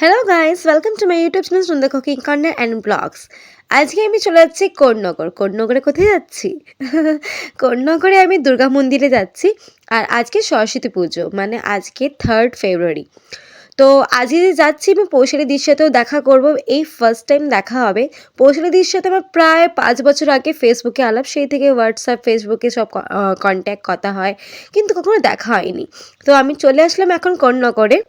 Hello guys, welcome to my YouTube channel Sandhya cooking corner and blogs. আজকে আমি চলে যাচ্ছি কোন্নগর। কোন্নগরে কোথায় যাচ্ছি? কোন্নগরে আমি দুর্গা মন্দিরে যাচ্ছি। আর আজকে সরস্বতী পুজো, মানে আজকে 3rd ফেব্রুয়ারি। তো আজকে যে যাচ্ছি আমি পৌশালীদির সাথেও দেখা করব, এই ফার্স্ট টাইম দেখা হবে। পৌশালীদির সাথে আমার প্রায় 5 বছর আগে ফেসবুকে আলাপ, সেই থেকে হোয়াটসঅ্যাপ ফেসবুকে সব কন্ট্যাক্ট কথা হয়, কিন্তু কখনো দেখা হয়নি। তো আমি চলে আসলাম এখন কোন্নগরে।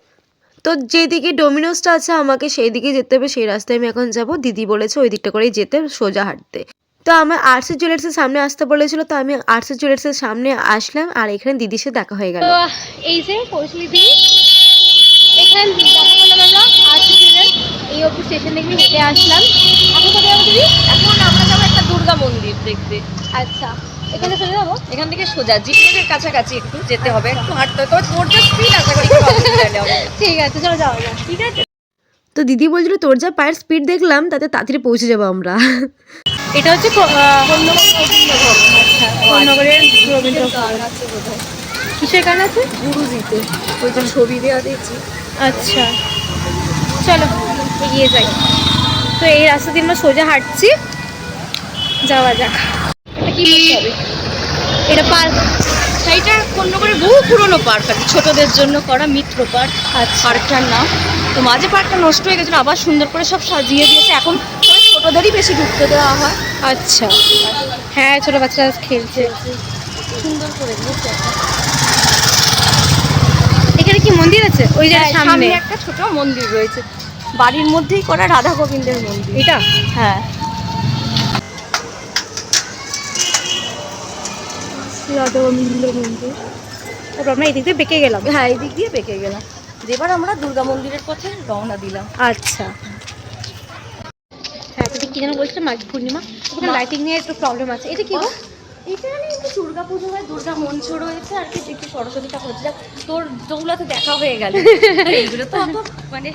তো যেদিকে ডোমিনোসটা আছে আমাকে সেই দিকে যেতে হবে, সেই রাস্তায় আমি এখন যাব। দিদি বলেছে ওই দিকটা করেই যেতে, সোজা হাঁটতে। তো আমার আরসি জুয়েলার্সের সামনে আসতে বলেছিল, তো আমি আরসি জুয়েলার্সের সামনে আসলাম আর এখানে দিদির সাথে দেখা হয়ে গেল। তো এই যে পৌঁছলি এখানে দেখা করলাম আমরা আরসি জুয়েলার্স, এই অবধি স্টেশন থেকে হেঁটে আসলাম। এখন কোথায় যাবো দিদি? এখন আমরা যাবো একটা দুর্গা মন্দির দেখতে। আচ্ছা, এখানে চলে যাবো। এখান থেকে সোজা জিপিএর কাছাকাছি একটু যেতে হবে, একটু হাঁটতে হবে। তোর যা স্পিড আশা করি একটু অসুবিধা হবে। ঠিক আছে, চলো যাওয়া যাক। ঠিক আছে। তো দিদি বলছিল তোর যা পায়ের স্পিড দেখলাম তাতে তাড়াতাড়ি পৌঁছে যাবো আমরা। এটা হচ্ছে কোন্নগরের রবীন্দ্র ভবন। কিসের গান আছে? গুরুজিতে ওই যে ছবি দেওয়া দেখছি। আচ্ছা, চলো এগিয়ে যাই। তো এই রাস্তা দিয়ে আমরা সোজা হাঁটছি, যাওয়া যাক। এটা কি করতে হবে? এটা পার্ক। সেইটা কোন্নগরের বহু পুরনো পার্ক আর কি, ছোটদের জন্য করা মিত্র পার্ক। আচ্ছা, পার্কটার নাম। তো মাঝে পার্কটা নষ্ট হয়ে গেছিলো, আবার সুন্দর করে সব সাজিয়ে দিয়েছে। এখন তবে ছোটদেরই বেশি ঢুকতে দেওয়া হয়। আচ্ছা, হ্যাঁ ছোট বাচ্চারা খেলছে। সুন্দর করে দিয়েছে। এখানে কি মন্দির আছে? ওই যে হ্যাঁ, সামনে সামনে একটা ছোট মন্দির রয়েছে, বাড়ির মধ্যেই করা রাধা গোবিন্দের মন্দির। এটা? হ্যাঁ, রাধা গোবিন্দ মন্দির। তারপর আমরা এদিক দিয়ে বেঁকে গেলাম। হ্যাঁ, এই দিক দিয়ে বেঁকে গেলাম। এবার আমরা দুর্গা মন্দিরের পথে রওনা দিলাম। আচ্ছা, হ্যাঁ তুমি কি যেন বলছিলে মাঘী পূর্ণিমা, এখানে লাইটিং নিয়ে একটু প্রবলেম আছে। এটা কি গো? এখানে একটু দুর্গা পুজো হয়, দুর্গা মঞ্চ রয়েছে আর কি, একটু সরস্বতী ঠাকুর হচ্ছে। তোর দৌলাতে দেখা হয়ে গেল। এইগুলো তো অত মানে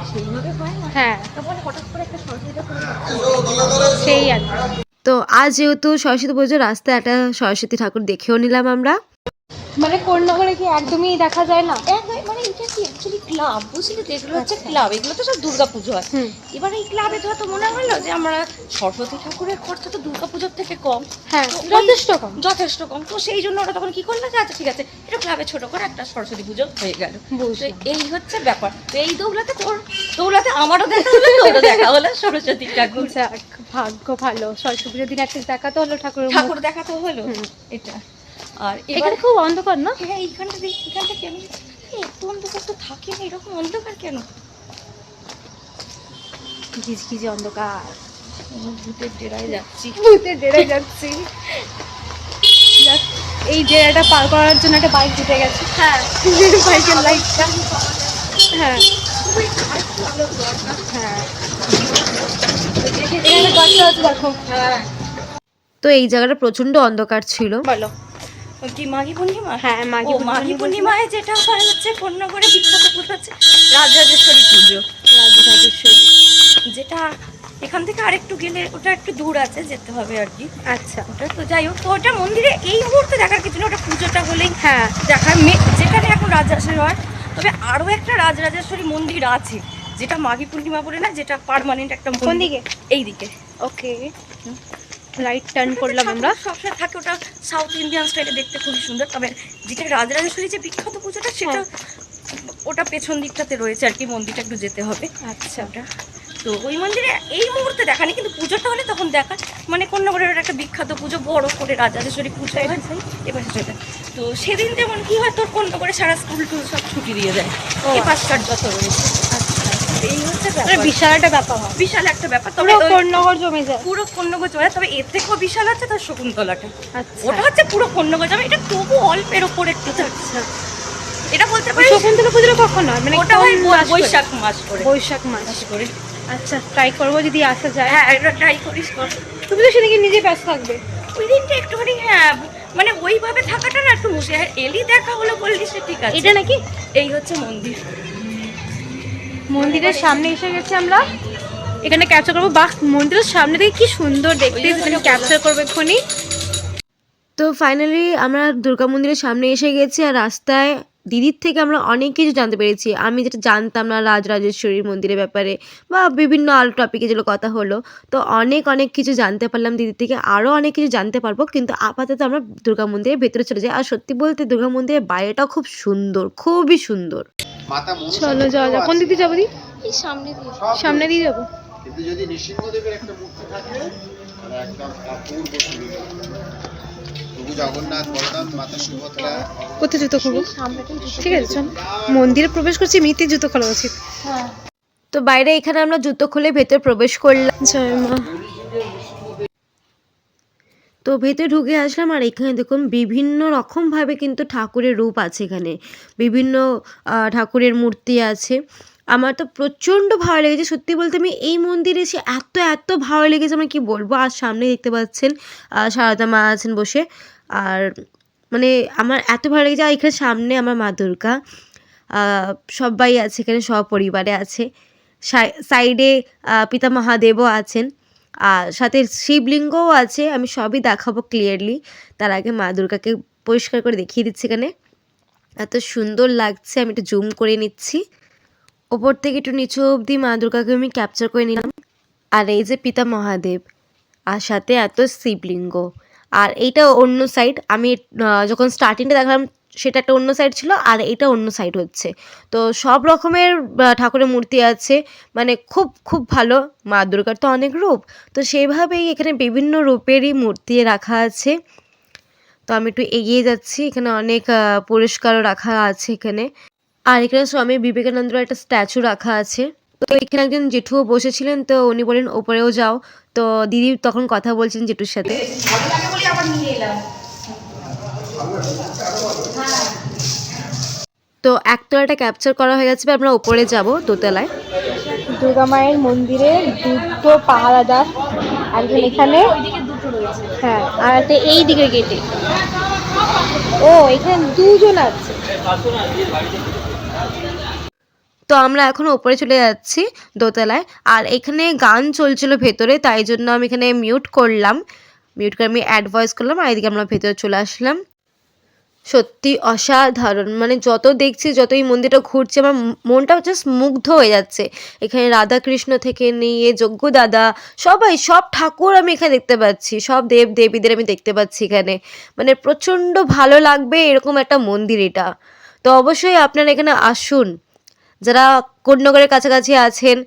সেইভাবে হয় না। হ্যাঁ, তারপরে হঠাৎ করে একটা সরস্বতী ঠাকুর সেই আর কি। তো আজ যেহেতু সরস্বতী পুজো, রাস্তায় একটা সরস্বতী ঠাকুর দেখেও নিলাম আমরা। মানে কোন্নগরে কি একদমই দেখা যায় না? মানে এটা কি অ্যাকচুয়ালি ক্লাব, বুঝলি তো? এগুলো হচ্ছে ক্লাব, এগুলো তো সব দুর্গা পুজো হয়। এবার এই ক্লাবে তো হয়তো মনে হলো যে আমরা সরস্বতী ঠাকুরের খরচা তো দুর্গা পুজোর থেকে কম। হ্যাঁ, তো যথেষ্ট কম। যথেষ্ট কম। তো সেই জন্য ওরা তখন কি করলো যে আচ্ছা ঠিক আছে, এটা ক্লাবে ছোট করে একটা সরস্বতী পুজো হয়ে গেল। তো এই হচ্ছে ব্যাপার। তো এই দৌলাতে তোর দৌলাতে আমারও দেখা হলো, তোরও দেখা হলো সরস্বতী ঠাকুর। যাক, ভাগ্য ভালো, সরস্বতী পুজোর দিন একটা দেখা তো হলো ঠাকুরের মুখ। ঠাকুর দেখা তো হলো। এটা আর এবার এখানে খুব অন্ধকার না? হ্যাঁ, এইখানটা দেখ, এখানটা কেন এত অন্ধকার তো থাকে না, এরকম অন্ধকার কেন? ঘিজঘিজে অন্ধকার। ভূতের ডেরায় যাচ্ছি। ভূতের ডেরায় যাচ্ছি। যাক, এই ডেরাটা পার করার জন্য একটা বাইক জুটে গেছে। হ্যাঁ, বাইকের লাইটটা। হ্যাঁ হ্যাঁ, এখানে গাছটা আছে দেখো। হ্যাঁ। তো এই জায়গাটা প্রচন্ড অন্ধকার ছিল। বলো। কি মাঘী পূর্ণিমা? হ্যাঁ, মাঘী ও মাঘী পূর্ণিমায় যেটা হয় হচ্ছে কোন্নগরে বিখ্যাত পুজো হচ্ছে রাজরাজেশ্বরী পুজো। রাজরাজেশ্বরী, যেটা এখান থেকে আরেকটু গেলে ওটা একটু দূর আছে, যেতে হবে আর কি। আচ্ছা। ওটা তো যাই হোক, তো ওটা মন্দিরে এই মুহূর্তে দেখার কিছু না, ওটা পুজোটা হলেই হ্যাঁ, দেখার যেখানে এখন রাজরাজেশ্বরী হয়। তবে আরও একটা রাজরাজেশ্বরী মন্দির আছে, যেটা মাঘী পূর্ণিমা বলে না, যেটা পার্মানেন্ট একটা কোন দিকে? এই দিকে। ওকে, রাইট টার্ন করলাম আমরা। সবসময় থাকে, ওটা সাউথ ইন্ডিয়ান স্টাইলে দেখতে খুবই সুন্দর। তবে যেটা রাজরাজেশ্বরী যে বিখ্যাত পুজোটা, সেটা ওটা পেছন দিকটাতে রয়েছে আর কি, মন্দিরটা একটু যেতে হবে। আচ্ছা, ওটা তো ওই মন্দিরে এই মুহূর্তে দেখানি, কিন্তু পুজোটা হলে তখন দেখা। মানে কোন্নগরের একটা বিখ্যাত পুজো, বড় করে রাজরাজেশ্বরী পুজো হয় এবার সেটা। তো সেদিন যেমন কি হয়, তোর কোন্নগরে সারা স্কুল টুল সব ছুটি দিয়ে দেয়, এই পাঁচটার যত রয়েছে। এই হচ্ছে বিশাল একটা ব্যাপার হয়, বিশাল একটা ব্যাপার। তবে কোন্নগর জমে যায়, পুরো কোন্নগর জমে। তবে এর থেকেও বিশাল আছে তার শকুন্তলাটা। আচ্ছা, ওটা হচ্ছে পুরো কোন্নগর জমে, এটা তবু অল্পের ওপর একটু। আচ্ছা। এটা বলতে পারি শকুন্তলা পুজোটা কখন হয়? মানে ওটা হয় বৈশাখ মাস করে। বৈশাখ মাস করে। আচ্ছা, ট্রাই করবো যদি আসা যায়। হ্যাঁ, এটা ট্রাই করিস। তুমি তো সেদিকে নিজে ব্যস্ত থাকবে ওই দিনটা একটুখানি, হ্যাঁ মানে ওইভাবে থাকাটা না একটু মুশকিল। এলি দেখা হলো বললি সে ঠিক আছে। এটা নাকি এই হচ্ছে মন্দির। মন্দিরের সামনে এসে গেছি আমরা, এখানে ক্যাপচার করবো। বাহ, মন্দিরের সামনে থেকে কি সুন্দর দেখতে, ক্যাপচার করবে এক্ষুনি। তো ফাইনালি আমরা দুর্গা মন্দিরের সামনে এসে গেছি, আর রাস্তায় দিদির থেকে আমরা অনেক কিছু জানতে পেরেছি। আমি যেটা জানতাম না রাজরাজেশ্বরীর মন্দিরের ব্যাপারে বা বিভিন্ন আরও টপিকে যেগুলো কথা হলো, তো অনেক কিছু জানতে পারলাম দিদির থেকে। আরও অনেক কিছু জানতে পারবো, কিন্তু আপাতত আমরা দুর্গা মন্দিরের ভেতরে চলে যাই। আর সত্যি বলতে দুর্গা মন্দিরের বাইরেটাও খুব সুন্দর, খুবই সুন্দর। চলো যাওয়া যাক। কোন দিক দিয়ে যাবো দি? এই সামনে দিয়ে সামনে দিয়ে যাবো। কিন্তু যদি নৃসিংহদেবের একটা মূর্তি থাকে তাহলে একদম অপূর্ব সুন্দর। প্রভু জগন্নাথ, বলরাম, মাতা সুভদ্রা। কোথায় জুতো খুলবো? সামনেটাই ঠিক আছে চল। মন্দিরে প্রবেশ করছি, মিতে জুতো খোলা উচিত। হ্যাঁ। তো বাইরে এখানে আমরা জুতো খুলে ভেতর প্রবেশ করলাম। জয় মা। তো ভেতরে ঢুকে আসলাম, আর এখানে দেখুন বিভিন্ন রকমভাবে কিন্তু ঠাকুরের রূপ আছে। এখানে বিভিন্ন ঠাকুরের মূর্তি আছে। আমার তো প্রচণ্ড ভালো লেগেছে, সত্যি বলতে আমি এই মন্দিরে এসে এত ভালো লেগেছে আমি কি বলবো। আর সামনে দেখতে পাচ্ছেন সারদা মা আছেন বসে। আর মানে আমার এত ভালো লেগেছে। আর এখানে সামনে আমার মা দুর্গা সবাই আছে, এখানে সপরিবারে আছে। সাইডে পিতা মহাদেবও আছেন, আর সাথে শিবলিঙ্গও আছে। আমি সবই দেখাবো ক্লিয়ারলি। তার আগে মা দুর্গাকে পরিষ্কার করে দেখিয়ে দিচ্ছি। এখানে এত সুন্দর লাগছে, আমি একটু জুম করে নিচ্ছি। ওপর থেকে একটু নিচু অবধি মা দুর্গাকে আমি ক্যাপচার করে নিলাম। আর এই যে পিতা মহাদেব, আর সাথে এত শিবলিঙ্গ। আর এইটা অন্য সাইড, আমি যখন স্টার্টিংটা দেখলাম সেটা একটা অন্য সাইড ছিল, আর এটা অন্য সাইড হচ্ছে। তো সব রকমের ঠাকুরের মূর্তি আছে, মানে খুব ভালো। মা দুর্গার তো অনেক রূপ, তো সেইভাবেই এখানে বিভিন্ন রূপেরই মূর্তি রাখা আছে। তো আমি একটু এগিয়ে যাচ্ছি, এখানে অনেক পুরস্কারও রাখা আছে এখানে। আর এখানে স্বামী বিবেকানন্দের একটা স্ট্যাচু রাখা আছে। তো এখানে একজন জেঠুও বসেছিলেন, তো উনি বলেন ওপরেও যাও। তো দিদি তখন কথা বলছেন জেঠুর সাথে। তো একতলাটা ক্যাপচার করা হয়ে গেছে, আমরা উপরে যাব দোতলায়। দুর্গা মায়ের মন্দিরে দুটো পাহারাদার, একজন এখানে, হ্যাঁ, আর একটা এই দিকের গেটে। ও এখানে দুজন আছে। তো আমরা এখন ওপরে চলে যাচ্ছি দোতলায়। আর এখানে গান চলছিল ভেতরে, তাই জন্য আমি এখানে মিউট করে আমি অ্যাড ভয়েস করলাম, আর এদিকে আমরা ভেতরে চলে আসলাম। সত্যি অসাধারণ, মানে যত দেখছি, যত এই মন্দিরটা ঘুরছে, আমার মনটা জাস্ট মুগ্ধ হয়ে যাচ্ছে। এখানে রাধাকৃষ্ণ থেকে নিয়ে যজ্ঞ দাদা সব ঠাকুর আমি এখানে দেখতে পাচ্ছি, সব দেব দেবীদের আমি দেখতে পাচ্ছি এখানে। মানে প্রচণ্ড ভালো লাগবে এরকম একটা মন্দির এটা। তো অবশ্যই আপনারা এখানে আসুন, যারা কোন্নগরের কাছাকাছি আছেন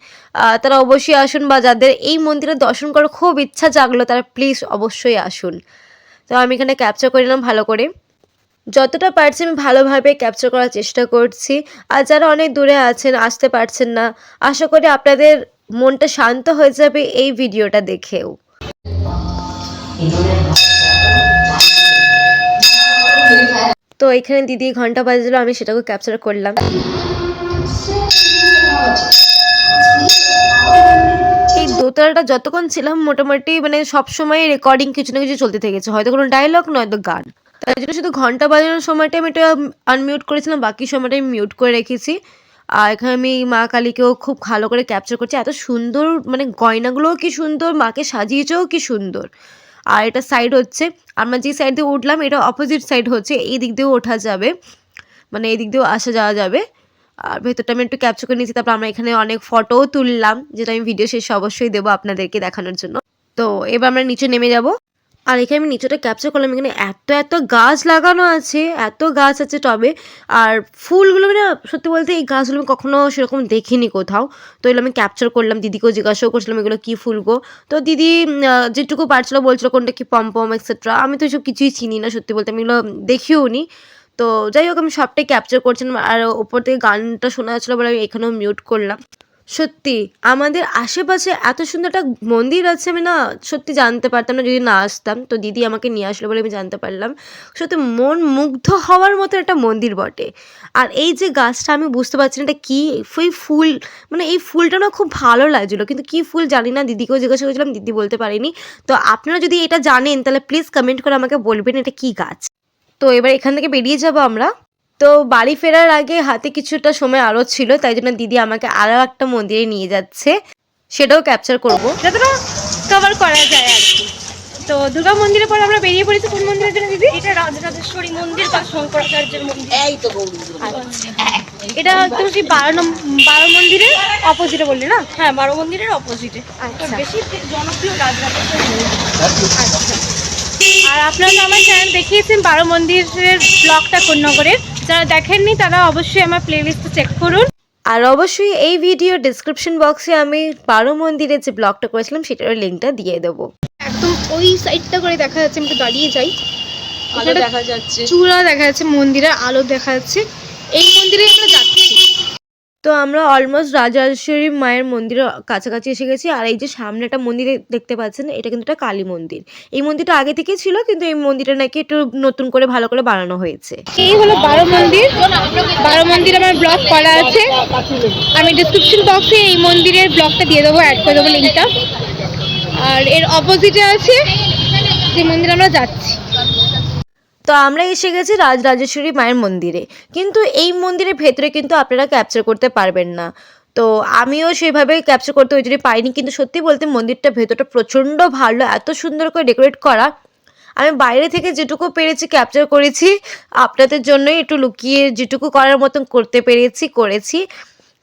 তারা অবশ্যই আসুন, বা যাদের এই মন্দিরে দর্শন করার খুব ইচ্ছা জাগলো তারা প্লিজ অবশ্যই আসুন। তো আমি এখানে ক্যাপচার করে নিলাম ভালো করে, যতটা পারছি আমি ভালোভাবে ক্যাপচার করার চেষ্টা করছি। আর যারা অনেক দূরে আছেন, আসতে পারছেন না, আশা করি আপনাদের মনটা শান্ত হয়ে যাবে এই ভিডিওটা দেখেও। তো এখানে দিদি ঘন্টা বাজলো, আমি সেটাকে ক্যাপচার করলাম। এই দোতলাটা যতক্ষণ ছিলাম মোটামুটি মানে সবসময় রেকর্ডিং কিছু না কিছু চলতে থেকেছে, হয়তো কোনো ডায়লগ নয়তো গান। তাই জন্য শুধু ঘন্টা বাজানোর সময়টা আমি এটা আনমিউট করেছিলাম, বাকি সময়টা আমি মিউট করে রেখেছি। আর এখানে আমি মা কালীকেও খুব ভালো করে ক্যাপচার করছি। এত সুন্দর, মানে গয়নাগুলোও কি সুন্দর, মাকে সাজিয়েছেও কি সুন্দর। আর এটা সাইড হচ্ছে, আমরা যে সাইড দিয়ে উঠলাম এটা অপোজিট সাইড হচ্ছে, এই দিক দিয়েও ওঠা যাবে, মানে এই দিক দিয়েও আসা যাওয়া যাবে। আর ভেতরটা আমি একটু ক্যাপচার করে নিয়েছি। তারপর আমরা এখানে অনেক ফটোও তুললাম, যেটা আমি ভিডিও শেষে অবশ্যই দেবো আপনাদেরকে দেখানোর জন্য। তো এবার আমরা নিচে নেমে যাব। আর এখানে আমি নিচেটা ক্যাপচার করলাম, এখানে এত গাছ লাগানো আছে, এত গাছ আছে টবে। আর ফুলগুলো মানে সত্যি বলতে এই গাছগুলো আমি কখনো সেরকম দেখিনি কোথাও। তো এগুলো আমি ক্যাপচার করলাম, দিদিকেও জিজ্ঞাসাও করছিলাম এগুলো কী ফুল গো। তো দিদি যেটুকু পারছিলো বলছিলো কোনটা কি পম্পম এক্সেট্রা। আমি তো এসব কিছুই চিনি না, সত্যি বলতে আমি এগুলো দেখিও নি। তো যাই হোক আমি সবটাই ক্যাপচার করছিলাম, আর ওপর থেকে গানটা শোনা যাচ্ছিলো বলে আমি এখানেও মিউট করলাম। সত্যি আমাদের আশেপাশে এত সুন্দর একটা মন্দির আছে, আমি না সত্যি জানতে পারতাম না যদি না আসতাম। তো দিদি আমাকে নিয়ে আসলো বলে আমি জানতে পারলাম। সত্যি মন মুগ্ধ হওয়ার মতো একটা মন্দির বটে। আর এই যে গাছটা আমি বুঝতে পারছি না এটা কী, ওই ফুল, মানে এই ফুলটা না খুব ভালো লাগছিলো, কিন্তু কী ফুল জানি না, দিদিকেও জিজ্ঞাসা করেছিলাম, দিদি বলতে পারিনি। তো আপনারা যদি এটা জানেন তাহলে প্লিজ কমেন্ট করে আমাকে বলবেন এটা কী গাছ। তো এবার এখান থেকে বেরিয়ে যাব আমরা। তো বাড়ি ফেরার আগে হাতে কিছুটা সময় আরও ছিল, তাই জন্য দিদি আমাকে আরও একটা মন্দিরে নিয়ে যাচ্ছে, সেটাও ক্যাপচার করব, যতটা কভার করা যায় আর কি। তো দুর্গা মন্দিরের পর আমরা বেরিয়ে পড়েছি কোন মন্দিরের জন্য দিদি? এটা রাজরাজেশ্বরী মন্দির বা শঙ্করাচার্যের মন্দির। আচ্ছা, এটা তুমি কি 12 মন্দিরের অপোজিটে বললে না? হ্যাঁ, 12 মন্দিরের অপোজিটে। আচ্ছা। বেশি জনপ্রিয় রাজরাজেশ্বরী মন্দির। আচ্ছা, আর আপনারা তো আমার চ্যানেল দেখিয়েছেন 12 মন্দিরের ব্লগটা কোন্নগরের, যারা দেখেননি তারা অবশ্যই আমার প্লেলিস্টে চেক করুন। আর অবশ্যই এই ভিডিও ডিসক্রিপশন বক্সে আমি 12 মন্দিরের যে ব্লগটা করেছিলাম সেটার লিঙ্কটা দিয়ে দেবো। একদম ওই সাইডটা করে দেখা যাচ্ছে, আমি একটু দাঁড়িয়ে যাই। আলো দেখা যাচ্ছে। চূড়া দেখা যাচ্ছে, মন্দিরের আলো দেখা যাচ্ছে। এই মন্দিরে আমরা যাচ্ছি। তো আমরা অলমোস্ট রাজরাজেশ্বরী মায়ের মন্দিরের কাছাকাছি এসে গেছি। আর এই যে সামনে একটা মন্দির দেখতে পাচ্ছেন, এটা কিন্তু একটা কালী মন্দির। এই মন্দিরটা আগে থেকেই ছিল, কিন্তু এই মন্দিরটা নাকি একটু নতুন করে ভালো করে বানানো হয়েছে। এই হলো 12 মন্দির। 12 মন্দির আমার ব্লগ করা আছে, আমি ডিসক্রিপশন বক্সে এই মন্দিরের ব্লগটা দিয়ে দেবো, অ্যাড করে দেবো লিঙ্কটা। আর এর অপোজিটে আছে যে মন্দিরে আমরা যাচ্ছি। তো আমরা এসে গেছি রাজরাজেশ্বরী মায়ের মন্দিরে, কিন্তু এই মন্দিরের ভেতরে কিন্তু আপনারা ক্যাপচার করতে পারবেন না। তো আমিও সেভাবে ক্যাপচার করতে ওই জন্য পাইনি, কিন্তু সত্যি বলতে মন্দিরটা ভেতরটা প্রচণ্ড ভালো, এত সুন্দর করে ডেকোরেট করা। আমি বাইরে থেকে যেটুকু পেরেছি ক্যাপচার করেছি, আপনাদের জন্যই একটু লুকিয়ে যেটুকু করার মতন করতে করেছি।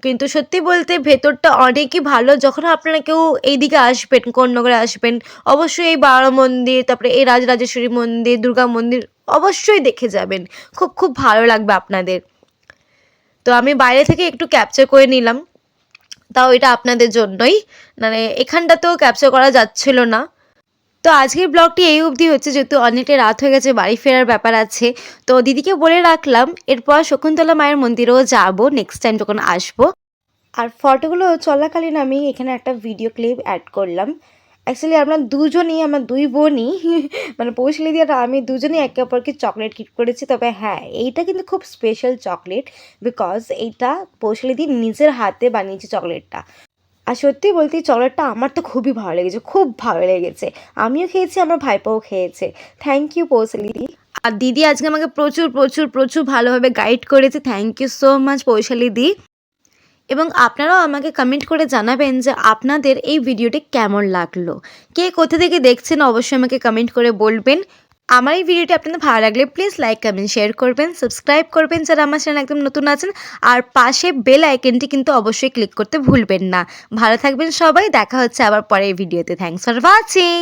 কিন্তু সত্যি বলতে ভেতরটা অনেকই ভালো। যখন আপনারা কেউ এইদিকে আসবেন, কোন্নগরে আসবেন, অবশ্যই এই 12 মন্দির, তারপরে এই রাজরাজেশ্বরী মন্দির, দুর্গা মন্দির অবশ্যই দেখে যাবেন। খুব খুব ভালো লাগবে আপনাদের। তো আমি বাইরে থেকে একটু ক্যাপচার করে নিলাম, তাও এটা আপনাদের জন্যই, মানে এখানটাতেও ক্যাপচার করা যাচ্ছিল না। তো আজকের ব্লগটি এই অবধি হচ্ছে, যেহেতু অনেকটা রাত হয়ে গেছে, বাড়ি ফেরার ব্যাপার আছে। তো দিদিকে বলে রাখলাম এরপর শকুন্তলা মায়ের মন্দিরেও যাব নেক্সট টাইম যখন আসবো। আর ফটোগুলো চলাকালীন আমি এখানে একটা ভিডিও ক্লিপ অ্যাড করলাম। অ্যাকচুয়ালি আমরা দুজনই, আমার দুই বোনই মানে পৌঁছলে দিয়ে আমি দুজনেই একে অপরকে চকলেট গিফট করেছি। তবে হ্যাঁ, এইটা কিন্তু খুব স্পেশাল চকলেট, বিকজ এইটা পৌঁছলে দিয়ে নিজের হাতে বানিয়েছি চকলেটটা। আর সত্যি বলতে চকলেটটা আমার তো খুবই ভালো লেগেছে, খুব ভালো লেগেছে। আমিও খেয়েছি, আমার ভাইপাও খেয়েছে। থ্যাংক ইউ পৌঁছালি দি। আর দিদি আজকে আমাকে প্রচুর প্রচুর প্রচুর ভালোভাবে গাইড করেছে। থ্যাংক ইউ সো মাচ পৌঁছালি দি। এবং আপনারাও আমাকে কমেন্ট করে জানাবেন যে আপনাদের এই ভিডিওটি কেমন লাগলো, কে কোথা থেকে দেখছেন অবশ্যই আমাকে কমেন্ট করে বলবেন। আমার এই ভিডিওটি আপনাদের ভালো লাগলে প্লিজ লাইক, কমেন্ট, শেয়ার করবেন, সাবস্ক্রাইব করবেন যারা আমার চ্যানেল একদম নতুন আছেন। আর পাশে বেল আইকনটি কিন্তু অবশ্যই ক্লিক করতে ভুলবেন না। ভালো থাকবেন সবাই, দেখা হচ্ছে আবার পরের ভিডিওতে। Thanks for watching.